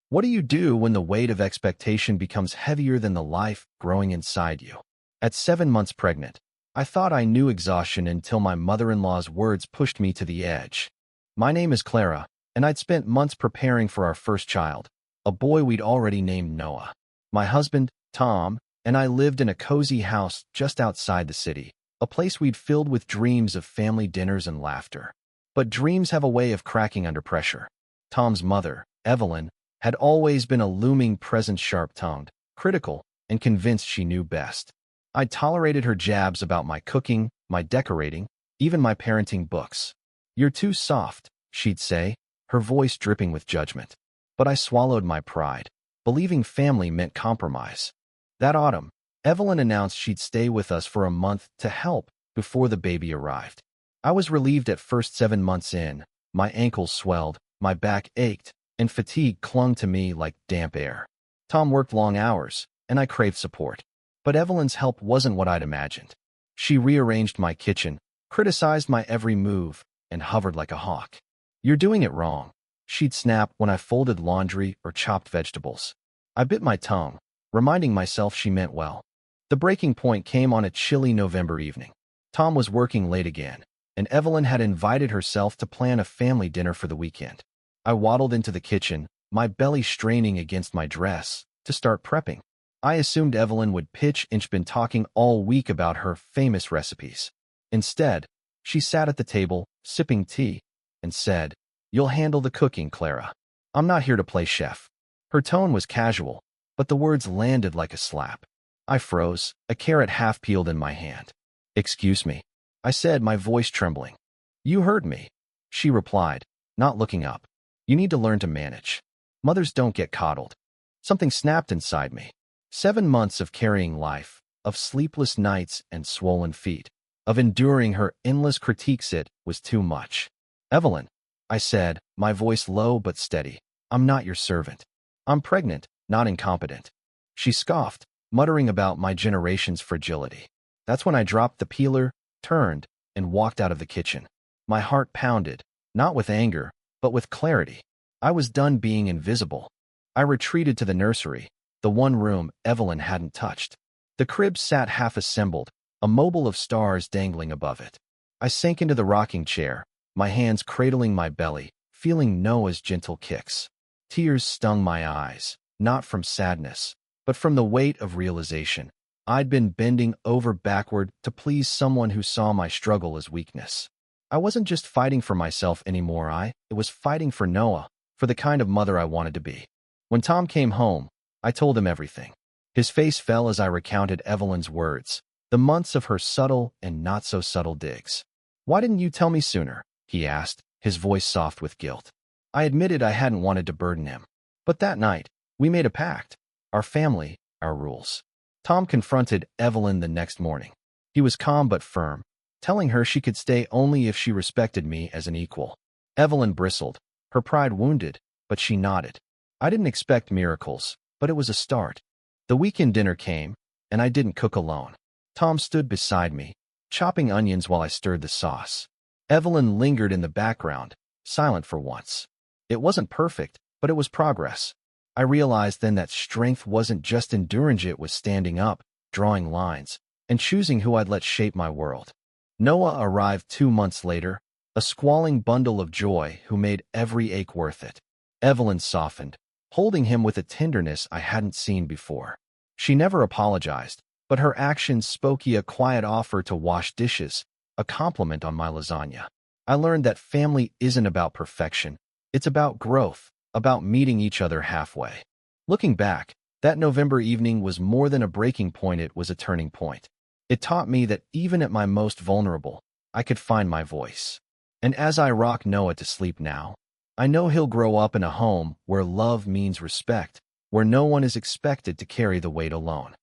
What do you do when the weight of expectation becomes heavier than the life growing inside you? At 7 months pregnant, I thought I knew exhaustion until my mother-in-law's words pushed me to the edge. My name is Clara, and I'd spent months preparing for our first child, a boy we'd already named Noah. My husband, Tom, and I lived in a cozy house just outside the city, a place we'd filled with dreams of family dinners and laughter. But dreams have a way of cracking under pressure. Tom's mother, Evelyn, had always been a looming presence, sharp-tongued, critical, and convinced she knew best. I'd tolerated her jabs about my cooking, my decorating, even my parenting books. "You're too soft," she'd say, her voice dripping with judgment. But I swallowed my pride, believing family meant compromise. That autumn, Evelyn announced she'd stay with us for a month to help before the baby arrived. I was relieved at first. 7 months in, my ankles swelled, my back ached, and fatigue clung to me like damp air. Tom worked long hours, and I craved support. But Evelyn's help wasn't what I'd imagined. She rearranged my kitchen, criticized my every move, and hovered like a hawk. "You're doing it wrong," she'd snap when I folded laundry or chopped vegetables. I bit my tongue, reminding myself she meant well. The breaking point came on a chilly November evening. Tom was working late again, and Evelyn had invited herself to plan a family dinner for the weekend. I waddled into the kitchen, my belly straining against my dress, to start prepping. I assumed Evelyn would pitch and she'd been talking all week about her famous recipes. Instead, she sat at the table, sipping tea, and said, "You'll handle the cooking, Clara. I'm not here to play chef." Her tone was casual, but the words landed like a slap. I froze, a carrot half peeled in my hand. "Excuse me," I said, my voice trembling. "You heard me," she replied, not looking up. "You need to learn to manage. Mothers don't get coddled." Something snapped inside me. 7 months of carrying life, of sleepless nights and swollen feet, of enduring her endless critiques. It was too much. "Evelyn," I said, my voice low but steady, "I'm not your servant. I'm pregnant, not incompetent." She scoffed, muttering about my generation's fragility. That's when I dropped the peeler, turned, and walked out of the kitchen. My heart pounded, not with anger, but with clarity. I was done being invisible. I retreated to the nursery, the one room Evelyn hadn't touched. The crib sat half-assembled, a mobile of stars dangling above it. I sank into the rocking chair, my hands cradling my belly, feeling Noah's gentle kicks. Tears stung my eyes, not from sadness, but from the weight of realization. I'd been bending over backward to please someone who saw my struggle as weakness. I wasn't just fighting for myself anymore, it was fighting for Noah, for the kind of mother I wanted to be. When Tom came home, I told him everything. His face fell as I recounted Evelyn's words, the months of her subtle and not-so-subtle digs. "Why didn't you tell me sooner?" he asked, his voice soft with guilt. I admitted I hadn't wanted to burden him. But that night, we made a pact. Our family, our rules. Tom confronted Evelyn the next morning. He was calm but firm, telling her she could stay only if she respected me as an equal. Evelyn bristled, her pride wounded, but she nodded. I didn't expect miracles, but it was a start. The weekend dinner came, and I didn't cook alone. Tom stood beside me, chopping onions while I stirred the sauce. Evelyn lingered in the background, silent for once. It wasn't perfect, but it was progress. I realized then that strength wasn't just endurance, it was standing up, drawing lines, and choosing who I'd let shape my world. Noah arrived 2 months later, a squalling bundle of joy who made every ache worth it. Evelyn softened, holding him with a tenderness I hadn't seen before. She never apologized, but her actions spoke a quiet offer to wash dishes, a compliment on my lasagna. I learned that family isn't about perfection. It's about growth, about meeting each other halfway. Looking back, that November evening was more than a breaking point, it was a turning point. It taught me that even at my most vulnerable, I could find my voice. And as I rock Noah to sleep now, I know he'll grow up in a home where love means respect, where no one is expected to carry the weight alone.